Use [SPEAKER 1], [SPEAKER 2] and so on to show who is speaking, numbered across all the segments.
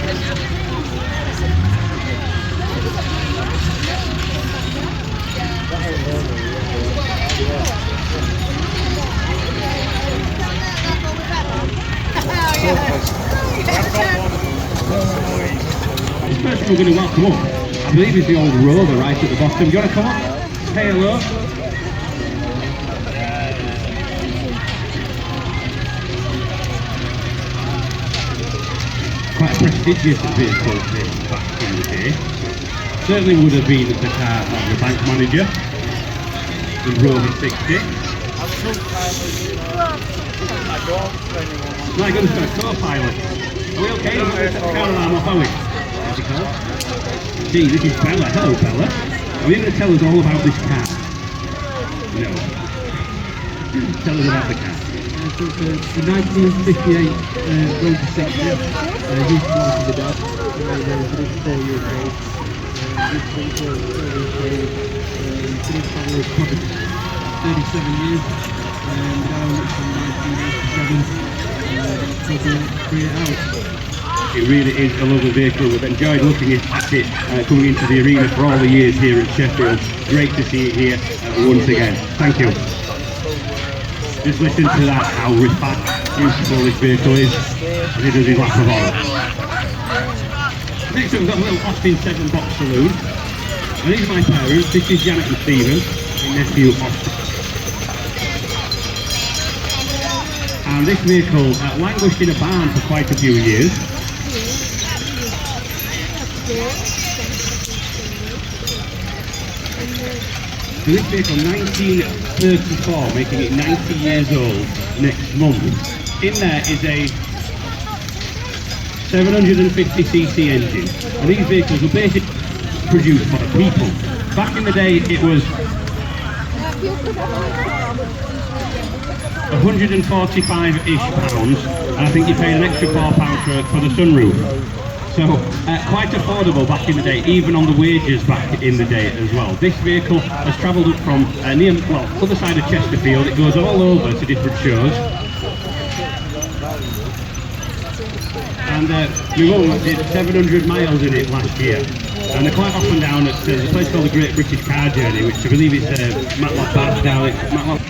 [SPEAKER 1] This person we're going to welcome up, I believe is the old rover right at the bottom. Do you want to come up? Say hello. Quite a prestigious vehicle this back in the day. Certainly would have been the car of the bank manager, the Rover 60. My goodness, got a co-pilot. Are we okay? We'll set the car alarm off, are we? How's it called? Gee, this is Bella. Hello, Bella. Are you going to tell us all about this car? No. Tell us about the car.
[SPEAKER 2] So it's a 1958 Rover 60. Used to belong to the dad. He was 4 years old. Used to go finished on the probably 37 years. The guy owned it from 1987. So bring it out.
[SPEAKER 1] It really is a lovely vehicle. We've enjoyed looking at it coming into the arena for all the years here at Sheffield. Great to see it here once again. Thank you. Just listen to that, how beautiful this vehicle is as he does his lap of honour. Next up we've got a little Austin 7 box saloon. And these are my parents. This is Janet and Stephen, my nephew Austin. And this vehicle languished in a barn for quite a few years. So this vehicle, 1934, making it 90 years old next month. In there is a 750cc engine. And these vehicles were basically produced for the people. Back in the day it was 145-ish pounds, and I think you paid an extra £4 for the sunroof. So quite affordable back in the day, even on the wages back in the day as well. This vehicle has travelled up from near, well, other side of Chesterfield. It goes all over to different shows. And my mum did 700 miles in it last year. And they're quite often down at there's a place called the Great British Car Journey, which I believe is Matlock Bath down at Matlock.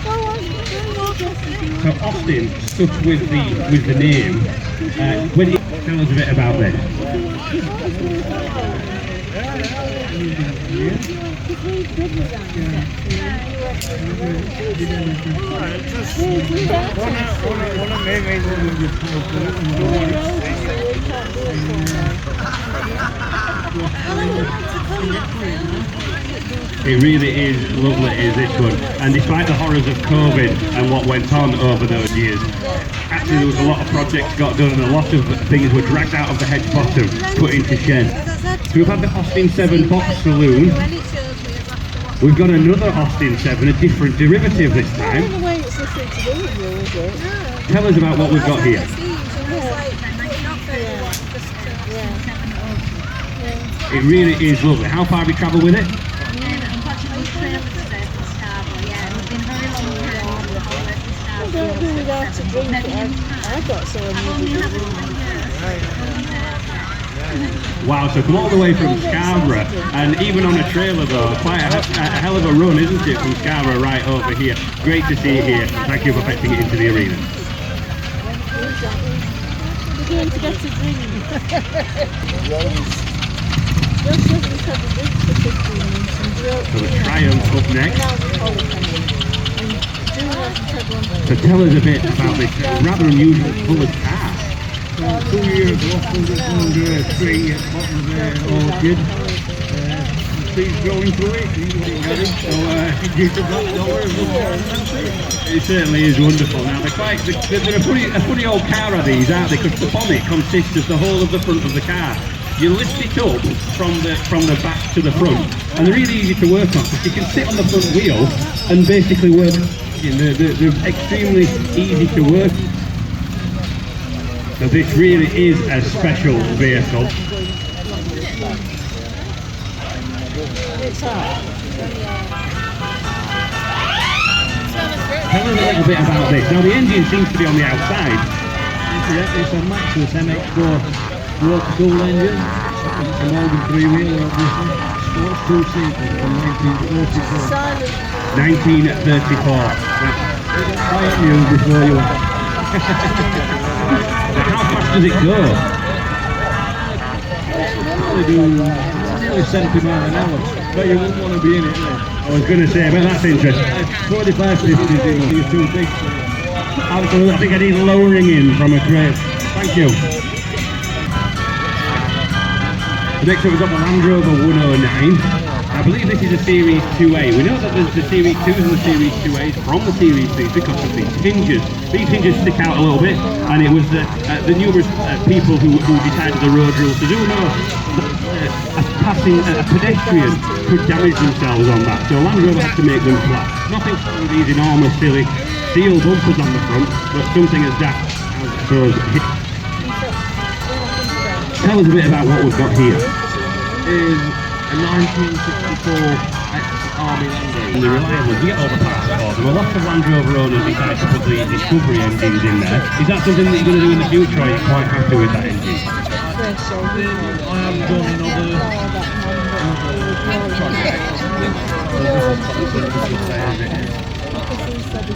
[SPEAKER 1] So Austin stuck with the name. When you tell us a bit about this. It really is lovely, is this one. And despite the horrors of COVID and what went on over those years, actually there was a lot of projects got done and a lot of things were dragged out of the hedge bottom, put into shed. So we've had the Austin 7 box saloon. We've got another Austin 7, a different derivative this time. Tell us about what we've got here. It really is lovely. How far have you travelled with it? Wow, so come all the way from Scarborough, and even on a trailer though, quite a hell of a run, isn't it, from Scarborough right over here. Great to see you here. Thank you for fetching it into the arena.
[SPEAKER 3] We're going to get a drink.
[SPEAKER 1] So the Triumph up next. So tell us a bit about this rather unusual coloured car.
[SPEAKER 2] 2 years off from the tree at the bottom of the orchard. He's going through it, he's getting ready, so he's
[SPEAKER 1] it certainly is wonderful. Now they're a funny old car are these, aren't they? Because the bonnet consists of the whole of the front of the car. You lift it up from the back to the front, and they're really easy to work on because you can sit on the front wheel and basically work. They're extremely easy to work. So this really is a special vehicle. Tell us a little bit about this. Now the engine seems to be on the outside.
[SPEAKER 2] Yeah, it's a Maxus MX4 water cooled engine, a Morgan three-wheeler obviously, sports two-seater from 1934.
[SPEAKER 3] Silent.
[SPEAKER 1] 1934.
[SPEAKER 2] I am you before you were.
[SPEAKER 1] How fast does it go?
[SPEAKER 2] They do nearly 70 miles an hour, but you wouldn't want to be in it, no.
[SPEAKER 1] I was going to say, but that's interesting.
[SPEAKER 2] 45, 50 is too big.
[SPEAKER 1] Absolutely, I think I need lowering in from a crate. Thank you. Next up we've got the Land Rover 109. I believe this is a Series 2A. We know that there's the Series 2s and the Series 2As from the Series 2s because of these hinges. These hinges stick out a little bit, and it was the numerous people who decided the road rules to do know a pedestrian could damage themselves on that. So Land Rover had to make them flat. Nothing with these enormous silly steel bumpers on the front, but something as daft as those hinges. Tell us a bit about what we've got here.
[SPEAKER 2] Is a 1964 ex-Army Land Rover.
[SPEAKER 1] And they're reliable, you get all the parts for them. A lot of Land Rover owners decide to put the Discovery engines in there. Is that something that you're going to do in the future, or are you quite happy with that engine?
[SPEAKER 2] I have done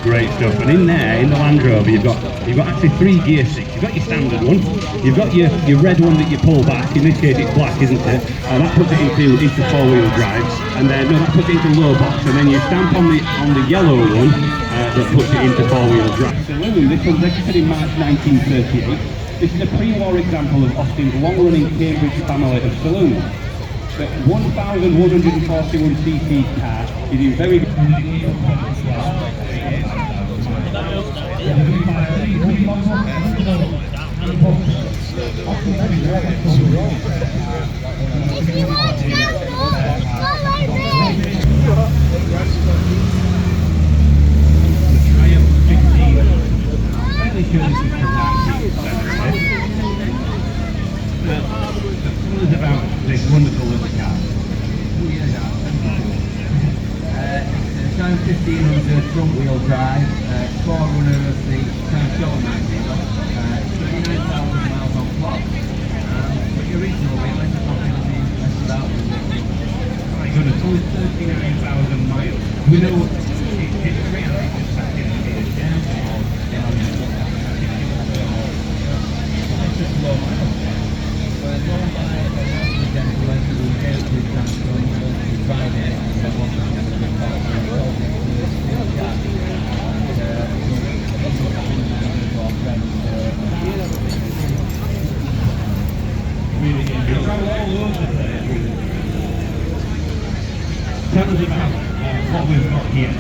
[SPEAKER 1] Great stuff. And in there, in the Land Rover, you've got actually 3 gear sticks. You've got your standard one, you've got your red one that you pull back. In this case, it's black, isn't it? And that puts it into 4-wheel drive. And then no, that puts it into low box. And then you stamp on the yellow one that puts it into 4-wheel drive. Saloon. This was registered in March 1938. This is a pre-war example of Austin's long-running Cambridge family of saloons. The 1,141cc car is in very good condition. About this wonderful little car.
[SPEAKER 4] It's a 1500 front wheel drive, forerunner of the Toyota magazine, 39,000 miles on clock. But the original wheel is nothing less about it.
[SPEAKER 1] My goodness, only 39,000 miles. We know it's really just back in the day.
[SPEAKER 4] It's just low miles. But it's owned by a gentleman who came to Transform to drive it and then wanted to have a good talk and sold it to this car.
[SPEAKER 1] Really good. Tell us about what we've got here.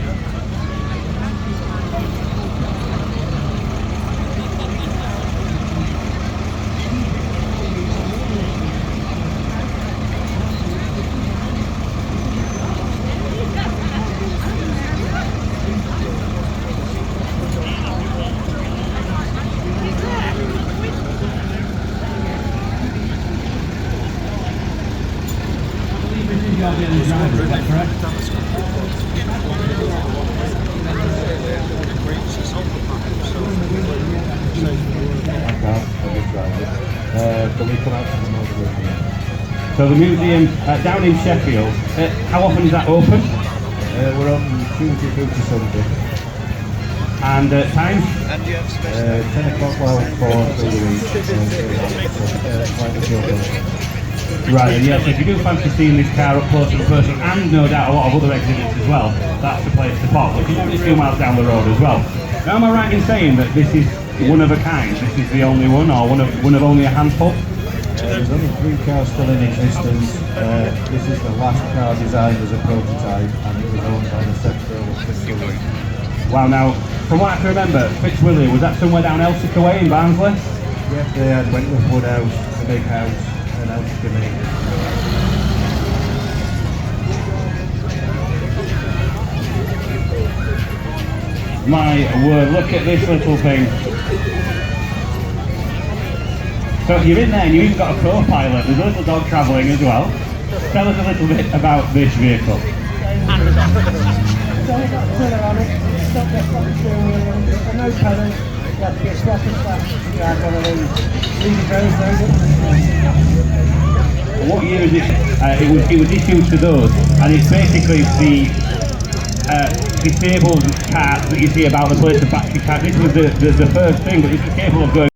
[SPEAKER 1] You're the driver, is that correct?
[SPEAKER 2] Can we come out to the museum?
[SPEAKER 1] So the museum down in Sheffield, how often is that open?
[SPEAKER 2] We're open Tuesday through to Sunday.
[SPEAKER 1] And times?
[SPEAKER 2] 10 o'clock while 4 through the week. Quite a few.
[SPEAKER 1] Right, and yes, if you do fancy seeing this car up close to the person, and no doubt a lot of other exhibits as well, that's the place to pop, which is only a few miles down the road as well. Now, am I right in saying that this is one of a kind? This is the only one, or one of only a handful?
[SPEAKER 2] There's only 3 cars still in existence. This is the last car designed as a prototype, and it was owned by the secretary of Fitzwilliam.
[SPEAKER 1] Wow, now, from what I can remember, Fitzwilliam, was that somewhere down Elsica Way in Barnsley?
[SPEAKER 2] Yes, they had Wentworth Woodhouse, the big house, and Elsica Lane.
[SPEAKER 1] My word, look at this little thing. So you're in there and you've even got a co-pilot, there's a little dog travelling as well. Tell us a little bit about this vehicle.
[SPEAKER 5] No pedals,
[SPEAKER 2] got to be a satisfaction to drive one of these. These are very, very good.
[SPEAKER 1] What year is it? It was issued to those, and it's basically the disabled carts that you see about the place, the battery cart. This was the first thing, but it's capable of going